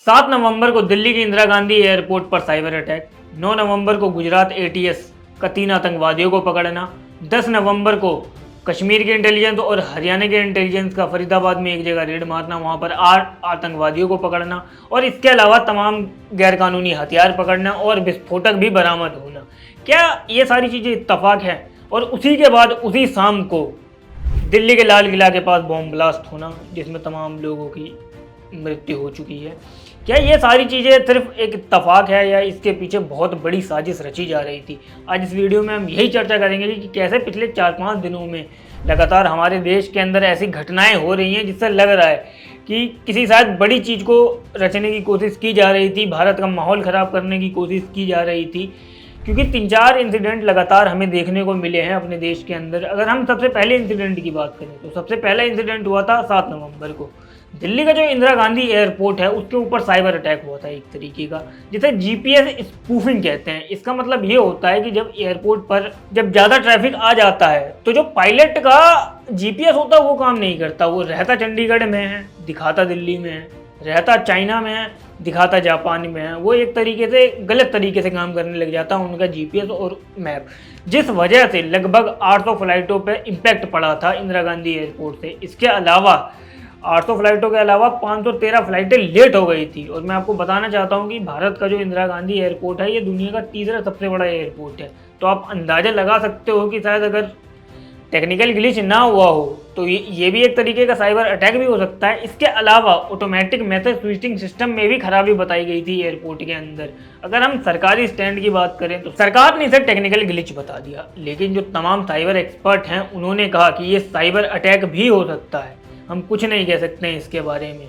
7 नवंबर को दिल्ली के इंदिरा गांधी एयरपोर्ट पर साइबर अटैक, 9 नवंबर को गुजरात एटीएस का 3 आतंकवादियों को पकड़ना, 10 नवंबर को कश्मीर के इंटेलिजेंस और हरियाणा के इंटेलिजेंस का फरीदाबाद में एक जगह रेड मारना, वहां पर 8 आतंकवादियों को पकड़ना और इसके अलावा तमाम गैरकानूनी हथियार पकड़ना और विस्फोटक भी बरामद होना। क्या ये सारी चीज़ें इत्तफाक है? और उसी के बाद उसी शाम को दिल्ली के लाल किला के पास बॉम्ब ब्लास्ट होना, जिसमें तमाम लोगों की मृत्यु हो चुकी है। क्या ये सारी चीज़ें सिर्फ एक इत्तफाक है या इसके पीछे बहुत बड़ी साजिश रची जा रही थी? आज इस वीडियो में हम यही चर्चा करेंगे कि कैसे पिछले 4-5 दिनों में लगातार हमारे देश के अंदर ऐसी घटनाएं हो रही हैं जिससे लग रहा है कि किसी शायद बड़ी चीज़ को रचने की कोशिश की जा रही थी, भारत का माहौल ख़राब करने की कोशिश की जा रही थी। क्योंकि 3-4 इंसिडेंट लगातार हमें देखने को मिले हैं अपने देश के अंदर। अगर हम सबसे पहले इंसिडेंट की बात करें तो सबसे पहला इंसिडेंट हुआ था 7 नवंबर को। दिल्ली का जो इंदिरा गांधी एयरपोर्ट है उसके ऊपर साइबर अटैक हुआ था एक तरीके का, जिसे जीपीएस स्पूफिंग कहते हैं। इसका मतलब ये होता है कि जब एयरपोर्ट पर जब ज़्यादा ट्रैफिक आ जाता है तो जो पायलट का जीपीएस होता है वो काम नहीं करता। वो रहता चंडीगढ़ में है, दिखाता दिल्ली में है, रहता चाइना में है, दिखाता जापान में है। वो एक तरीके से गलत तरीके से काम करने लग जाता है उनका जीपीएस और मैप, जिस वजह से लगभग 800 फ्लाइटों पे इम्पैक्ट पड़ा था इंदिरा गांधी एयरपोर्ट से। इसके अलावा 800 फ्लाइटों के अलावा 513 फ्लाइटें लेट हो गई थी। और मैं आपको बताना चाहता हूं कि भारत का जो इंदिरा गांधी एयरपोर्ट है ये दुनिया का तीसरा सबसे बड़ा एयरपोर्ट है। तो आप अंदाज़ा लगा सकते हो कि शायद अगर टेक्निकल ग्लिच ना हुआ हो तो ये भी एक तरीके का साइबर अटैक भी हो सकता है। इसके अलावा ऑटोमेटिक मैसेज स्विचिंग सिस्टम में भी खराबी बताई गई थी एयरपोर्ट के अंदर। अगर हम सरकारी स्टैंड की बात करें तो सरकार ने इसे टेक्निकल ग्लिच बता दिया, लेकिन जो तमाम साइबर एक्सपर्ट हैं उन्होंने कहा कि ये साइबर अटैक भी हो सकता है। हम कुछ नहीं कह सकते हैं इसके बारे में।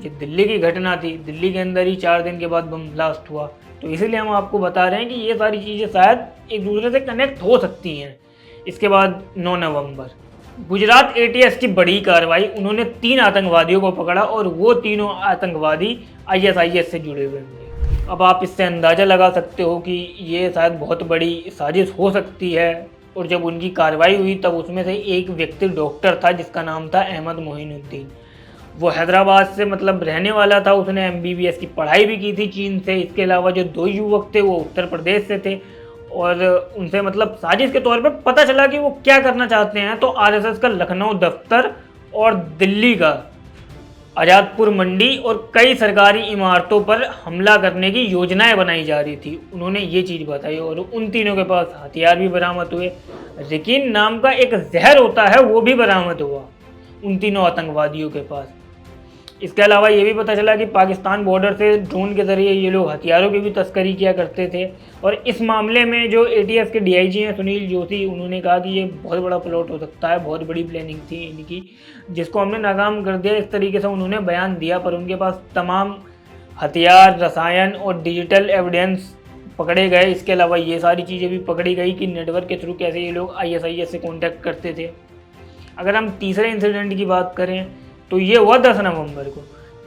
ये दिल्ली की घटना थी, दिल्ली के अंदर ही 4 दिन के बाद बम ब्लास्ट हुआ, तो इसलिए हम आपको बता रहे हैं कि ये सारी चीज़ें शायद एक दूसरे से कनेक्ट हो सकती हैं। इसके बाद 9 नवंबर गुजरात एटीएस की बड़ी कार्रवाई, उन्होंने 3 आतंकवादियों को पकड़ा और वो तीनों आतंकवादी आईएसआईएस से जुड़े हुए मिले। अब आप इससे अंदाज़ा लगा सकते हो कि ये शायद बहुत बड़ी साजिश हो सकती है। और जब उनकी कार्रवाई हुई तब उसमें से एक व्यक्ति डॉक्टर था जिसका नाम था अहमद मोइनुद्दीन। वो हैदराबाद से मतलब रहने वाला था, उसने एमबीबीएस की पढ़ाई भी की थी चीन से। इसके अलावा जो 2 युवक थे वो उत्तर प्रदेश से थे और उनसे मतलब साजिश के तौर पे पता चला कि वो क्या करना चाहते हैं। तो आरएसएस का लखनऊ दफ्तर और दिल्ली का आज़ादपुर मंडी और कई सरकारी इमारतों पर हमला करने की योजनाएं बनाई जा रही थी, उन्होंने ये चीज़ बताई। और उन तीनों के पास हथियार भी बरामद हुए। रिकिन नाम का एक जहर होता है वो भी बरामद हुआ उन तीनों आतंकवादियों के पास। इसके अलावा ये भी पता चला कि पाकिस्तान बॉर्डर से ड्रोन के ज़रिए ये लोग हथियारों की भी तस्करी किया करते थे। और इस मामले में जो एटीएस के डीआईजी हैं सुनील जोशी, उन्होंने कहा कि ये बहुत बड़ा प्लॉट हो सकता है, बहुत बड़ी प्लानिंग थी इनकी, जिसको हमने नाकाम कर दिया। इस तरीके से उन्होंने बयान दिया। पर उनके पास तमाम हथियार, रसायन और डिजिटल एविडेंस पकड़े गए। इसके अलावा ये सारी चीज़ें भी पकड़ी गई कि नेटवर्क के थ्रू कैसे ये लोग आईएसआईएस से कॉन्टैक्ट करते थे। अगर हम तीसरे इंसिडेंट की बात करें तो ये हुआ 10 नवंबर को।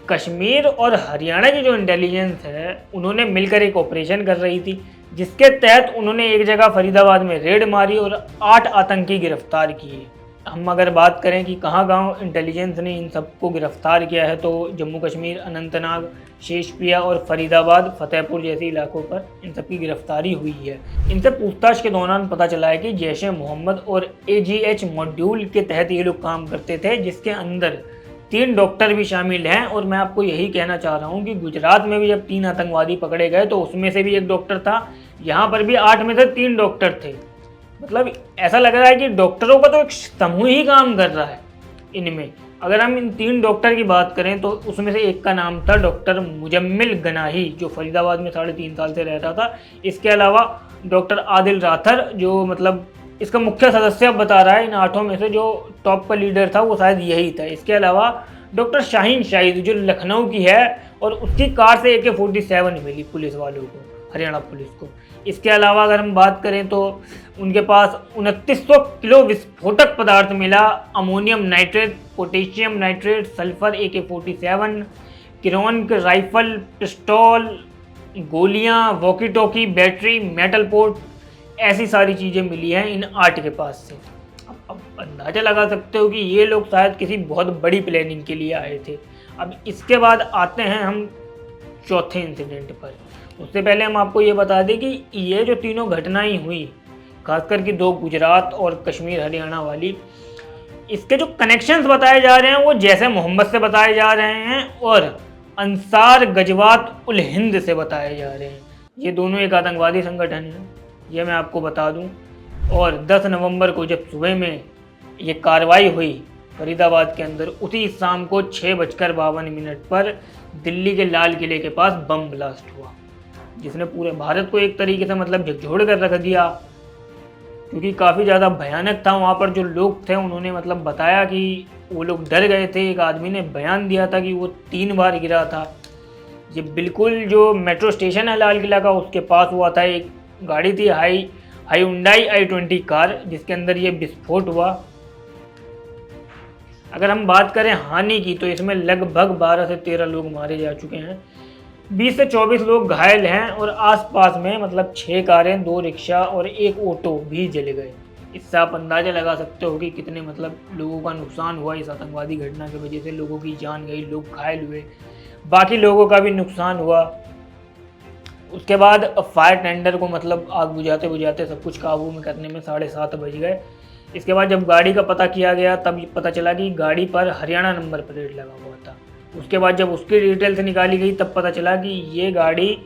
कश्मीर और हरियाणा की जो इंटेलिजेंस है उन्होंने मिलकर एक ऑपरेशन कर रही थी, जिसके तहत उन्होंने एक जगह फरीदाबाद में रेड मारी और 8 आतंकी गिरफ्तार किए। हम अगर बात करें कि कहाँ इंटेलिजेंस ने इन सबको गिरफ्तार किया है तो जम्मू कश्मीर, अनंतनाग, शेषपिया और फरीदाबाद, फतेहपुर जैसे इलाकों पर इन सबकी गिरफ्तारी हुई है। इनसे पूछताछ के दौरान पता चला है कि जैश मोहम्मद और एजीएच मॉड्यूल के तहत ये लोग काम करते थे, जिसके अंदर 3 डॉक्टर भी शामिल हैं। और मैं आपको यही कहना चाह रहा हूँ कि गुजरात में भी जब 3 आतंकवादी पकड़े गए तो उसमें से भी एक डॉक्टर था, यहाँ पर भी 8 में से 3 डॉक्टर थे। मतलब ऐसा लग रहा है कि डॉक्टरों का तो एक समूह ही काम कर रहा है इनमें। अगर हम इन 3 डॉक्टर की बात करें तो उसमें से एक का नाम था डॉक्टर मुजम्मिल गनाही, जो फरीदाबाद में 3.5 साल से रहता था। इसके अलावा डॉक्टर आदिल राथर, जो मतलब इसका मुख्य सदस्य बता रहा है इन 8 में से जो टॉप का लीडर था वो शायद यही था। इसके अलावा डॉक्टर शाहीन शाहिद जो लखनऊ की है और उसकी कार से AK-47 मिली पुलिस वालों को, हरियाणा पुलिस को। इसके अलावा अगर हम बात करें तो उनके पास 2900 किलो विस्फोटक पदार्थ मिला, ammonium nitrate, potassium nitrate, sulphur, AK-47, Kieron के राइफल, पिस्टल, गोलियां, walkie talkie, battery, metal port, ऐसी सारी चीज़ें मिली हैं इन 8 के पास से। अब अंदाज़ा लगा सकते हो कि ये लोग शायद किसी बहुत बड़ी प्लानिंग के लिए आए थे। अब इसके बाद आते हैं हम चौथे इंसिडेंट पर। उससे पहले हम आपको ये बता दें कि ये जो तीनों घटनाएं हुई, खासकर कि 2 गुजरात और कश्मीर हरियाणा वाली, इसके जो कनेक्शंस बताए जा रहे हैं वो जैसे मोहम्मद से बताए जा रहे हैं और अंसार गजवात उल हिंद से बताए जा रहे हैं। ये दोनों एक आतंकवादी संगठन है, ये मैं आपको बता दूं। और 10 नवंबर को जब सुबह में ये कार्रवाई हुई फरीदाबाद के अंदर, उसी शाम को 6:52 पर दिल्ली के लाल किले के पास बम ब्लास्ट हुआ, जिसने पूरे भारत को एक तरीके से मतलब झकझोर कर रख दिया, क्योंकि काफ़ी ज़्यादा भयानक था। वहाँ पर जो लोग थे उन्होंने मतलब बताया कि वो लोग डर गए थे। एक आदमी ने बयान दिया था कि वो 3 बार गिरा था। ये बिल्कुल जो मेट्रो स्टेशन है लाल किला का, उसके पास हुआ था। एक गाड़ी थी हाईउंडाई i20 कार, जिसके अंदर ये विस्फोट हुआ। अगर हम बात करें हानि की, तो इसमें लगभग 12 से 13 लोग मारे जा चुके हैं, 20 से 24 लोग घायल हैं और आसपास में मतलब 6 कारें, 2 रिक्शा और 1 ऑटो भी जल गए। इससे आप अंदाज़ा लगा सकते हो कि कितने मतलब लोगों का नुकसान हुआ इस आतंकवादी घटना की वजह से। लोगों की जान गई, लोग घायल हुए, बाकी लोगों का भी नुकसान हुआ। उसके बाद फायर टेंडर को मतलब आग बुझाते बुझाते सब कुछ काबू में करने में 7:30 बज गए। इसके बाद जब गाड़ी का पता किया गया तब पता चला कि गाड़ी पर हरियाणा नंबर प्लेट लगा हुआ था। उसके बाद जब उसकी डिटेल्स निकाली गई तब पता चला कि ये गाड़ी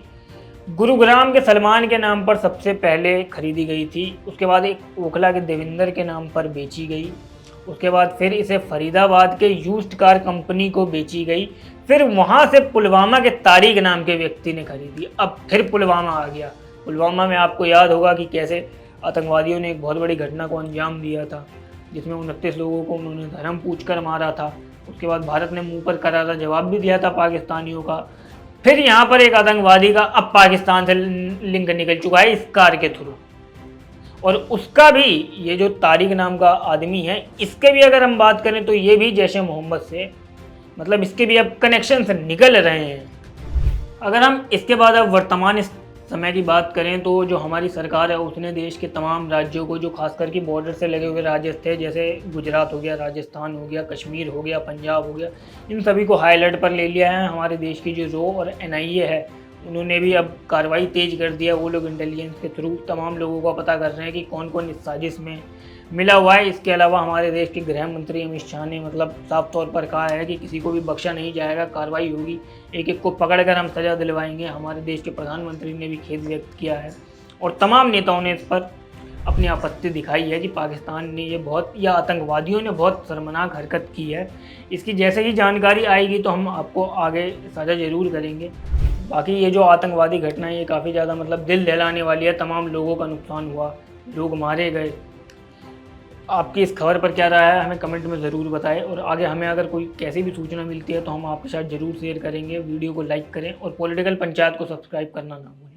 गुरुग्राम के सलमान के नाम पर सबसे पहले खरीदी गई थी। उसके बाद एक ओखला के देविंदर के नाम पर बेची गई। उसके बाद फिर इसे फरीदाबाद के यूज्ड कार कंपनी को बेची गई। फिर वहाँ से पुलवामा के तारिक नाम के व्यक्ति ने खरीदी। अब फिर पुलवामा आ गया। पुलवामा में आपको याद होगा कि कैसे आतंकवादियों ने एक बहुत बड़ी घटना को अंजाम दिया था, जिसमें 29 लोगों को उन्होंने धर्म पूछ कर मारा था। उसके बाद भारत ने मुंह पर करारा जवाब भी दिया था पाकिस्तानियों का। फिर यहाँ पर एक आतंकवादी का अब पाकिस्तान से लिंक निकल चुका है इस कार के थ्रू, और उसका भी, ये जो तारिक नाम का आदमी है, इसके भी अगर हम बात करें तो ये भी जैश ए मोहम्मद से मतलब इसके भी अब कनेक्शन से निकल रहे हैं। अगर हम इसके बाद अब वर्तमान समय की बात करें तो जो हमारी सरकार है उसने देश के तमाम राज्यों को, जो खासकर की बॉर्डर से लगे हुए राज्य थे, जैसे गुजरात हो गया, राजस्थान हो गया, कश्मीर हो गया, पंजाब हो गया, इन सभी को हाई अलर्ट पर ले लिया है। हमारे देश की जो रॉ और NIA है उन्होंने भी अब कार्रवाई तेज कर दिया। वो लोग इंटेलिजेंस के थ्रू तमाम लोगों का पता कर रहे हैं कि कौन कौन इस साजिश में मिला हुआ है। इसके अलावा हमारे देश के गृह मंत्री अमित शाह ने मतलब साफ तौर पर कहा है कि किसी को भी बख्शा नहीं जाएगा, कार्रवाई होगी, एक एक को पकड़ कर हम सज़ा दिलवाएंगे। हमारे देश के प्रधानमंत्री ने भी खेद व्यक्त किया है और तमाम नेताओं ने इस पर अपनी आपत्ति दिखाई है कि पाकिस्तान ने ये बहुत, या आतंकवादियों ने बहुत शर्मनाक हरकत की है। इसकी जैसे ही जानकारी आएगी तो हम आपको आगे साझा ज़रूर करेंगे। बाकी ये जो आतंकवादी घटना है ये काफ़ी ज़्यादा मतलब दिल दहलाने वाली है। तमाम लोगों का नुकसान हुआ, लोग मारे गए। आपकी इस खबर पर क्या राय है हमें कमेंट में ज़रूर बताएं, और आगे हमें अगर कोई कैसी भी सूचना मिलती है तो हम आपके साथ ज़रूर शेयर करेंगे। वीडियो को लाइक करें और पॉलिटिकल पंचायत को सब्सक्राइब करना ना भूलें।